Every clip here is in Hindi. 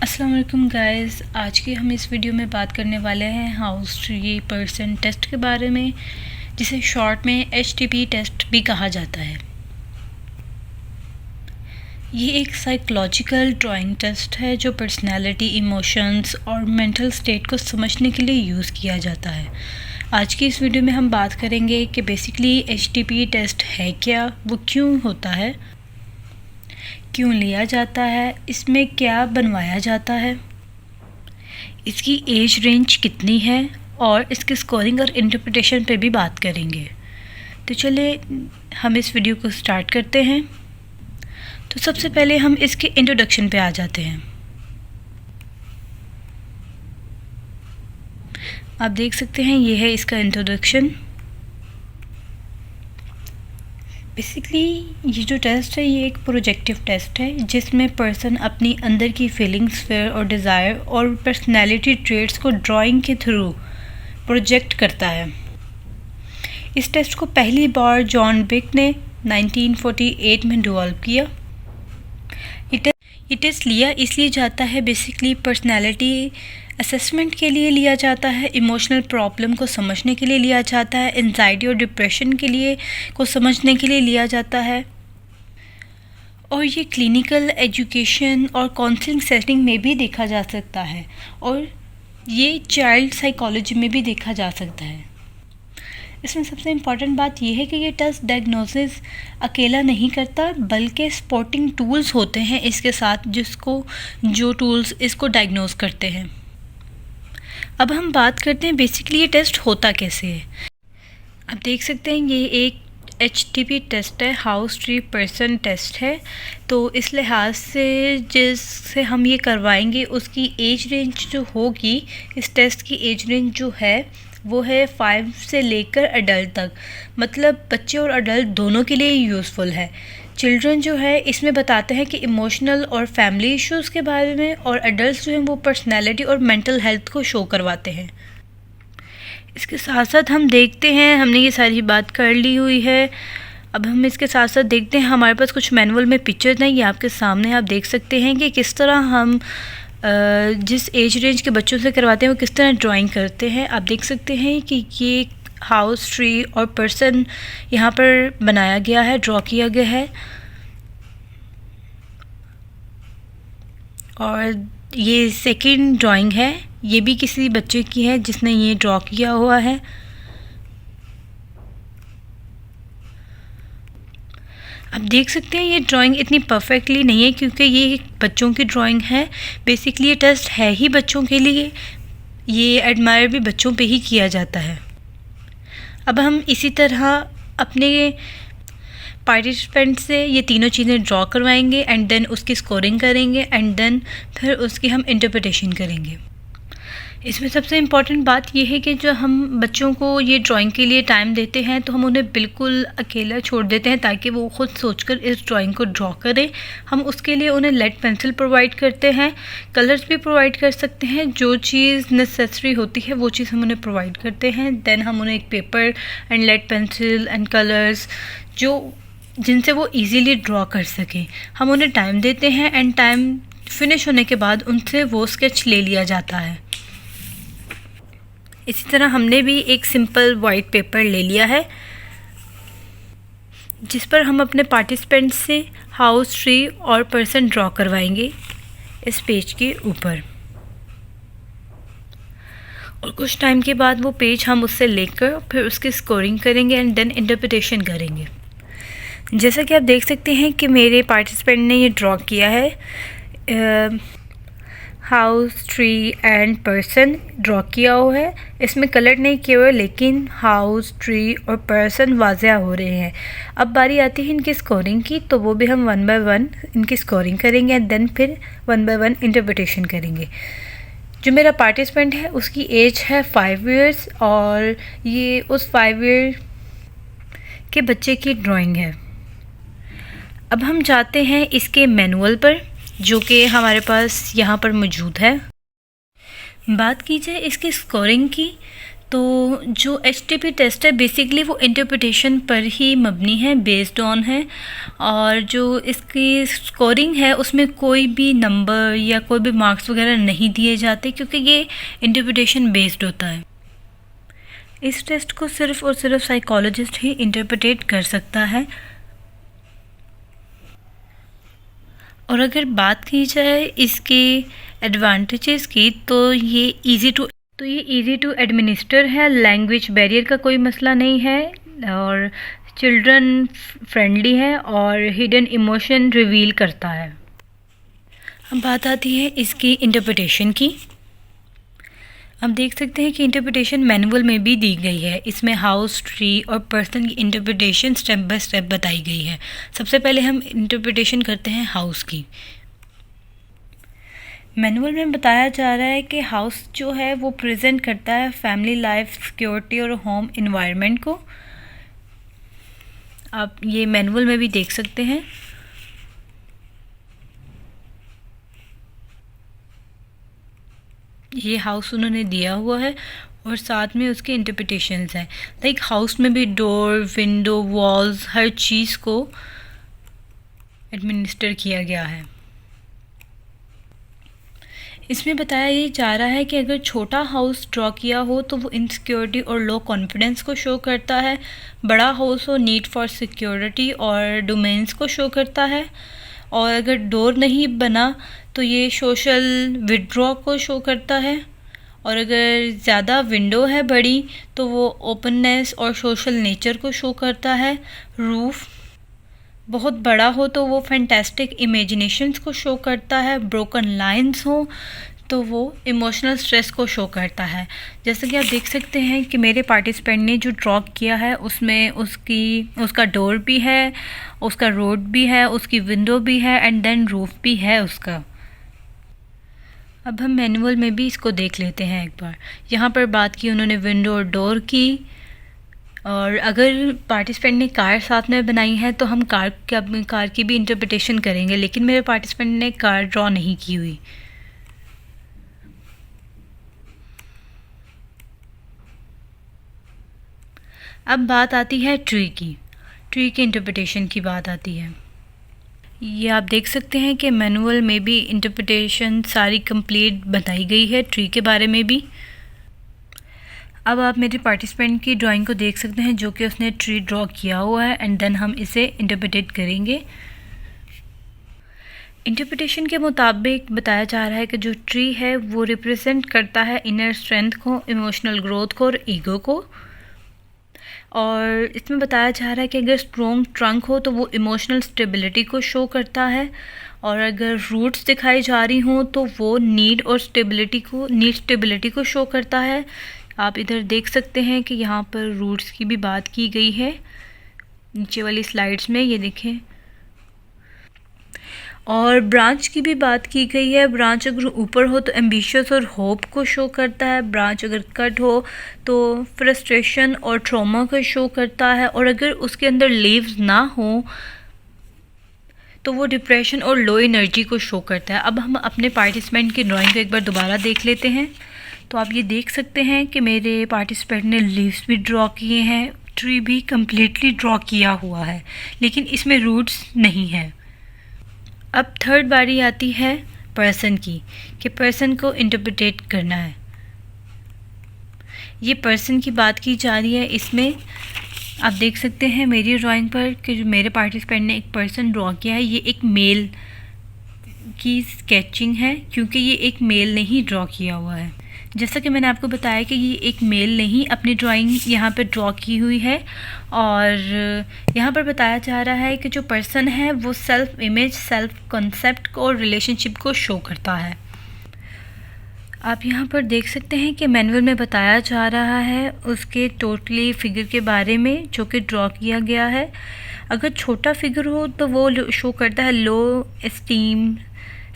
अस्सलाम वालेकुम गाइस। आज की हम इस वीडियो में बात करने वाले हैं हाउस ट्री पर्सन टेस्ट के बारे में, जिसे शॉर्ट में HTP टेस्ट भी कहा जाता है। ये एक साइकोलॉजिकल ड्राइंग टेस्ट है जो पर्सनालिटी, इमोशंस और मेंटल स्टेट को समझने के लिए यूज़ किया जाता है। आज की इस वीडियो में हम बात करेंगे कि बेसिकली HTP टेस्ट है क्या, वो क्यों होता है, क्यों लिया जाता है, इसमें क्या बनवाया जाता है, इसकी एज रेंज कितनी है और इसकी स्कोरिंग और इंटरप्रिटेशन पे भी बात करेंगे। तो चलिए हम इस वीडियो को स्टार्ट करते हैं। तो सबसे पहले हम इसके इंट्रोडक्शन पे आ जाते हैं। आप देख सकते हैं ये है इसका इंट्रोडक्शन। बेसिकली ये जो टेस्ट है ये एक प्रोजेक्टिव टेस्ट है जिसमें पर्सन अपनी अंदर की फीलिंग्स, फेयर और डिज़ायर और पर्सनैलिटी ट्रेट्स को ड्राइंग के थ्रू प्रोजेक्ट करता है। इस टेस्ट को पहली बार जॉन बिक ने 1948 में डेवलप किया। ये टेस्ट लिया इसलिए जाता है, बेसिकली पर्सनैलिटी असेसमेंट के लिए लिया जाता है, इमोशनल प्रॉब्लम को समझने के लिए लिया जाता है, एंजाइटी और डिप्रेशन के लिए को समझने के लिए लिया जाता है, और ये क्लिनिकल, एजुकेशन और काउंसलिंग सेटिंग में भी देखा जा सकता है, और ये चाइल्ड साइकोलॉजी में भी देखा जा सकता है। इसमें सबसे इम्पॉर्टेंट बात यह है कि ये टेस्ट डायग्नोसिस अकेला नहीं करता, बल्कि सपोर्टिंग टूल्स होते हैं इसके साथ, जो टूल्स इसको डायग्नोस करते हैं। अब हम बात करते हैं बेसिकली ये टेस्ट होता कैसे है। आप देख सकते हैं ये एक HTP टेस्ट है, हाउस ट्री पर्सन टेस्ट है। तो इस लिहाज से जिससे हम ये करवाएंगे उसकी एज रेंज जो होगी, इस टेस्ट की एज रेंज जो है वो है 5 से लेकर अडल्ट तक, मतलब बच्चे और अडल्ट दोनों के लिए यूज़फुल है। चिल्ड्रन जो है इसमें बताते हैं कि इमोशनल और फैमिली इश्यूज़ के बारे में, और अडल्ट जो हैं वो पर्सनैलिटी और मेंटल हेल्थ को शो करवाते हैं। इसके साथ साथ हम देखते हैं, हमने ये सारी बात कर ली हुई है। अब हम इसके साथ साथ देखते हैं, हमारे पास कुछ मैनुअल में पिक्चर्स हैं, ये आपके सामने आप देख सकते हैं कि किस तरह हम जिस एज रेंज के बच्चों से करवाते हैं वो किस तरह ड्राइंग करते हैं। आप देख सकते हैं कि ये हाउस ट्री और पर्सन यहाँ पर बनाया गया है, ड्रॉ किया गया है, और ये सेकंड ड्राइंग है, ये भी किसी बच्चे की है जिसने ये ड्रॉ किया हुआ है। आप देख सकते हैं ये ड्राइंग इतनी परफेक्टली नहीं है क्योंकि ये बच्चों की ड्राइंग है। बेसिकली ये टेस्ट है ही बच्चों के लिए, ये एडमायर भी बच्चों पे ही किया जाता है। अब हम इसी तरह अपने पार्टिसिपेंट से ये तीनों चीज़ें ड्रॉ करवाएंगे एंड देन उसकी स्कोरिंग करेंगे एंड देन फिर उसकी हम इंटरप्रिटेशन करेंगे। इसमें सबसे इम्पॉर्टेंट बात यह है कि जो हम बच्चों को ये ड्राइंग के लिए टाइम देते हैं तो हम उन्हें बिल्कुल अकेला छोड़ देते हैं ताकि वो खुद सोचकर इस ड्राइंग को ड्रॉ करें। हम उसके लिए उन्हें लेड पेंसिल प्रोवाइड करते हैं, कलर्स भी प्रोवाइड कर सकते हैं, जो चीज़ नेसेसरी होती है वो चीज़ हम उन्हें प्रोवाइड करते हैं। देन हम उन्हें एक paper and lead pencil and colours जिनसे वो ईज़िली ड्रॉ कर सकें, हम उन्हें टाइम देते हैं एंड टाइम फिनिश होने के बाद उनसे वो स्केच ले लिया जाता है। इसी तरह हमने भी एक सिंपल वाइट पेपर ले लिया है जिस पर हम अपने पार्टिसिपेंट से हाउस ट्री और पर्सन ड्रॉ करवाएंगे इस पेज के ऊपर, और कुछ टाइम के बाद वो पेज हम उससे लेकर फिर उसकी स्कोरिंग करेंगे एंड देन इंटरप्रिटेशन करेंगे। जैसा कि आप देख सकते हैं कि मेरे पार्टिसिपेंट ने ये ड्रॉ किया है, house tree and person draw किया हुआ है। इसमें कलर नहीं किया हुआ है लेकिन हाउस ट्री और पर्सन वाज़ह हो रहे हैं। अब बारी आती है इनकी स्कोरिंग की, तो वो भी हम 1 बाय 1 इनकी स्कोरिंग करेंगे एंड देन फिर 1 बाय 1 इंटरप्रिटेशन करेंगे। जो मेरा पार्टिसिपेंट है उसकी एज है 5 ईयर्स और ये उस 5 ईयर के बच्चे की ड्राइंग है। अब हम जाते हैं इसके मैनुअल पर, जो कि हमारे पास यहाँ पर मौजूद है। बात की जाए इसकी स्कोरिंग की, तो जो एचटीपी टेस्ट है बेसिकली वो इंटरप्रिटेशन पर ही मबनी है, बेस्ड ऑन है, और जो इसकी स्कोरिंग है उसमें कोई भी नंबर या कोई भी मार्क्स वगैरह नहीं दिए जाते, क्योंकि ये इंटरप्रिटेशन बेस्ड होता है। इस टेस्ट को सिर्फ और सिर्फ साइकोलॉजिस्ट ही इंटरप्रेट कर सकता है। और अगर बात की जाए इसके एडवांटेजेस की, तो ये इजी टू एडमिनिस्टर है, लैंग्वेज बैरियर का कोई मसला नहीं है, और चिल्ड्रन फ्रेंडली है, और हिडन इमोशन रिवील करता है। अब बात आती है इसकी इंटरप्रिटेशन की। हम देख सकते हैं कि इंटरप्रिटेशन मैनुअल में भी दी गई है। इसमें हाउस, ट्री और पर्सन की इंटरप्रिटेशन स्टेप बाय स्टेप बताई गई है। सबसे पहले हम इंटरप्रिटेशन करते हैं हाउस की। मैनुअल में बताया जा रहा है कि हाउस जो है वो प्रेजेंट करता है फैमिली लाइफ, सिक्योरिटी और होम इन्वायरमेंट को। आप ये मैनुअल में भी देख सकते हैं। ये हाउस उन्होंने दिया हुआ है और साथ में उसके इंटरप्रिटेशंस हैं। लाइक हाउस में भी डोर, विंडो, वॉल्स, हर चीज़ को एडमिनिस्टर किया गया है। इसमें बताया ये जा रहा है कि अगर छोटा हाउस ड्रॉ किया हो तो वो इनसिक्योरिटी और लो कॉन्फिडेंस को शो करता है। बड़ा हाउस हो नीड फॉर सिक्योरिटी और डोमेन्स को शो करता है। और अगर डोर नहीं बना तो ये सोशल विड्रॉ को शो करता है। और अगर ज़्यादा विंडो है बड़ी तो वो ओपननेस और सोशल नेचर को शो करता है। रूफ़ बहुत बड़ा हो तो वो फैंटास्टिक इमेजिनेशंस को शो करता है। ब्रोकन लाइंस हो तो वो इमोशनल स्ट्रेस को शो करता है। जैसे कि आप देख सकते हैं कि मेरे पार्टिसिपेंट ने जो ड्रॉ किया है उसमें उसका डोर भी है, उसका रोड भी है, उसकी विंडो भी है एंड देन रूफ भी है उसका। अब हम मैनुअल में भी इसको देख लेते हैं एक बार। यहाँ पर बात की उन्होंने विंडो और डोर की। और अगर पार्टिसिपेंट ने कार साथ में बनाई है तो हम कार की भी इंटरप्रिटेशन करेंगे, लेकिन मेरे पार्टिसिपेंट ने कार ड्रॉ नहीं की हुई। अब बात आती है ट्री की इंटरप्रिटेशन की बात आती है। ये आप देख सकते हैं कि मैनुअल में भी इंटरप्रिटेशन सारी कंप्लीट बताई गई है ट्री के बारे में भी। अब आप मेरे पार्टिसिपेंट की ड्राइंग को देख सकते हैं जो कि उसने ट्री ड्रॉ किया हुआ है एंड देन हम इसे इंटरप्रेट करेंगे। इंटरप्रिटेशन के मुताबिक बताया जा रहा है कि जो ट्री है वो रिप्रेजेंट करता है इनर स्ट्रेंथ को, इमोशनल ग्रोथ को और ईगो को। और इसमें बताया जा रहा है कि अगर स्ट्रॉन्ग ट्रंक हो तो वो इमोशनल स्टेबिलिटी को शो करता है, और अगर रूट्स दिखाई जा रही हों तो वो नीड स्टेबिलिटी को शो करता है। आप इधर देख सकते हैं कि यहाँ पर रूट्स की भी बात की गई है नीचे वाली स्लाइड्स में, ये देखें। और ब्रांच की भी बात की गई है। ब्रांच अगर ऊपर हो तो एम्बिशियस और होप को शो करता है। ब्रांच अगर कट हो तो फ्रस्ट्रेशन और ट्रॉमा को शो करता है। और अगर उसके अंदर लीव्स ना हो तो वो डिप्रेशन और लो एनर्जी को शो करता है। अब हम अपने पार्टिसिपेंट की ड्राइंग को एक बार दोबारा देख लेते हैं। तो आप ये देख सकते हैं कि मेरे पार्टिसिपेंट ने लीव्स भी ड्रॉ किए हैं, ट्री भी कम्प्लीटली ड्रॉ किया हुआ है, लेकिन इसमें रूट्स नहीं है। अब थर्ड बारी आती है पर्सन की, कि पर्सन को इंटरप्रेट करना है। ये पर्सन की बात की जा रही है। इसमें आप देख सकते हैं मेरी ड्राइंग पर कि जो मेरे पार्टिसिपेंट ने एक पर्सन ड्रॉ किया है, ये एक मेल की स्केचिंग है, क्योंकि ये एक मेल ने ही ड्रॉ किया हुआ है। जैसा कि मैंने आपको बताया कि ये एक मेल ने ही अपनी ड्राइंग यहाँ पर ड्रॉ की हुई है। और यहाँ पर बताया जा रहा है कि जो पर्सन है वो सेल्फ इमेज, सेल्फ कॉन्सेप्ट को और रिलेशनशिप को शो करता है। आप यहाँ पर देख सकते हैं कि मैनुअल में बताया जा रहा है उसके टोटली फिगर के बारे में जो कि ड्रॉ किया गया है। अगर छोटा फिगर हो तो वो शो करता है लो एस्टीम,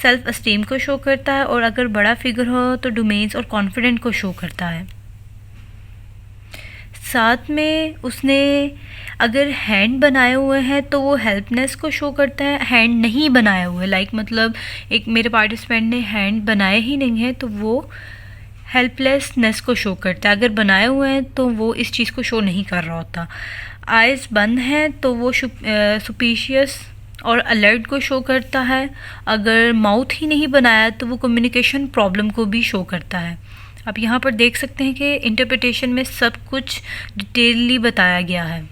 सेल्फ एस्टीम को शो करता है। और अगर बड़ा फिगर हो तो डोमेन्स और कॉन्फिडेंट को शो करता है। साथ में उसने अगर हैंड बनाए हुए हैं तो वो हेल्पनेस को शो करता है। हैंड नहीं बनाए हुए मतलब एक मेरे पार्टिसिपेंट ने हैंड बनाए ही नहीं है तो वो हेल्पलेसनेस को शो करता है। अगर बनाए हुए हैं तो वो इस चीज़ को शो नहीं कर रहा होता। आइज़ बंद हैं तो वो सुपीशियस और अलर्ट को शो करता है। अगर माउथ ही नहीं बनाया तो वो कम्युनिकेशन प्रॉब्लम को भी शो करता है। आप यहाँ पर देख सकते हैं कि इंटरप्रिटेशन में सब कुछ डिटेलली बताया गया है।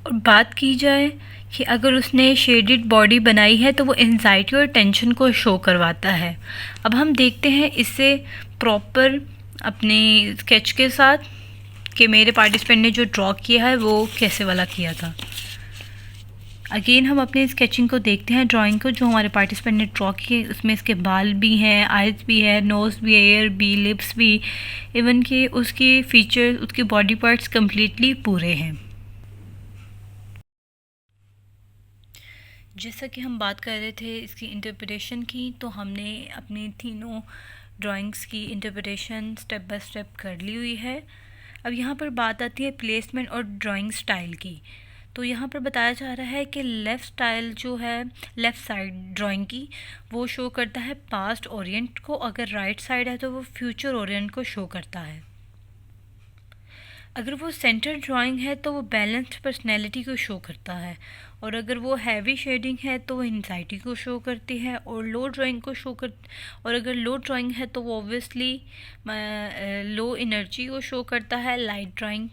और बात की जाए कि अगर उसने शेडेड बॉडी बनाई है तो वो एंजाइटी और टेंशन को शो करवाता है। अब हम देखते हैं इससे प्रॉपर अपने स्केच के साथ कि मेरे पार्टिसिपेंट ने जो ड्रॉ किया है वो कैसे वाला किया था। अगेन हम अपने स्केचिंग को देखते हैं, ड्राइंग को जो हमारे पार्टिसिपेंट ने ड्रॉ किए। उसमें इसके बाल भी हैं, आइज़ भी है, नोज़ भी है, ईयर भी, लिप्स भी, इवन कि उसकी फीचर्स, उसके बॉडी पार्ट्स कम्प्लीटली पूरे हैं। जैसा कि हम बात कर रहे थे इसकी इंटरप्रिटेशन की, तो हमने अपनी तीनों ड्राइंग्स की इंटरप्रिटेशन स्टेप बाय स्टेप कर ली हुई है। अब यहाँ पर बात आती है प्लेसमेंट और ड्राइंग स्टाइल की। तो यहाँ पर बताया जा रहा है कि लेफ़्ट स्टाइल जो है, लेफ़्ट साइड ड्राइंग की, वो शो करता है पास्ट ओरिएंट को। अगर राइट साइड है तो वो फ्यूचर ओरिएंट को शो करता है। अगर वो सेंटर ड्राइंग है तो वो बैलेंस्ड पर्सनैलिटी को शो करता है। और अगर वो हैवी शेडिंग है तो वो एंजाइटी को शो करती है। और लो ड्राइंग को शो कर और अगर लो ड्राइंग है तो वो ऑब्वियसली लो एनर्जी को शो करता है, लाइट ड्राइंग।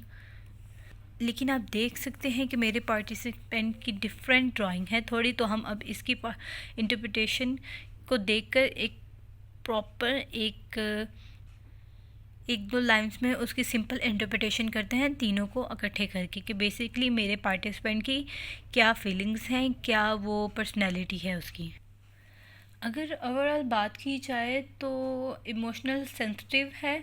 लेकिन आप देख सकते हैं कि मेरे पार्टिसिपेंट की डिफरेंट ड्राइंग है थोड़ी, तो हम अब इसकी इंटरप्रिटेशन को देखकर एक प्रॉपर एक दो लाइंस में उसकी सिंपल इंटरप्रिटेशन करते हैं तीनों को इकट्ठे करके, कि बेसिकली मेरे पार्टिसिपेंट की क्या फीलिंग्स हैं, क्या वो पर्सनैलिटी है उसकी। अगर ओवरऑल बात की जाए तो इमोशनल सेंसिटिव है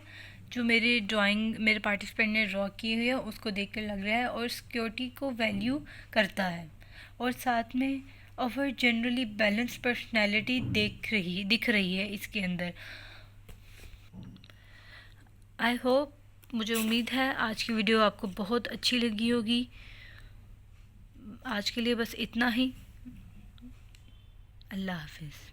जो मेरी ड्राइंग मेरे पार्टिसिपेंट ने ड्रॉ की हुई है, उसको देख कर लग रहा है। और सिक्योरिटी को वैल्यू करता है। और साथ में ओवर जनरली बैलेंस पर्सनैलिटी दिख रही है इसके अंदर। आई होप, मुझे उम्मीद है आज की वीडियो आपको बहुत अच्छी लगी होगी। आज के लिए बस इतना ही। अल्लाह हाफिज़।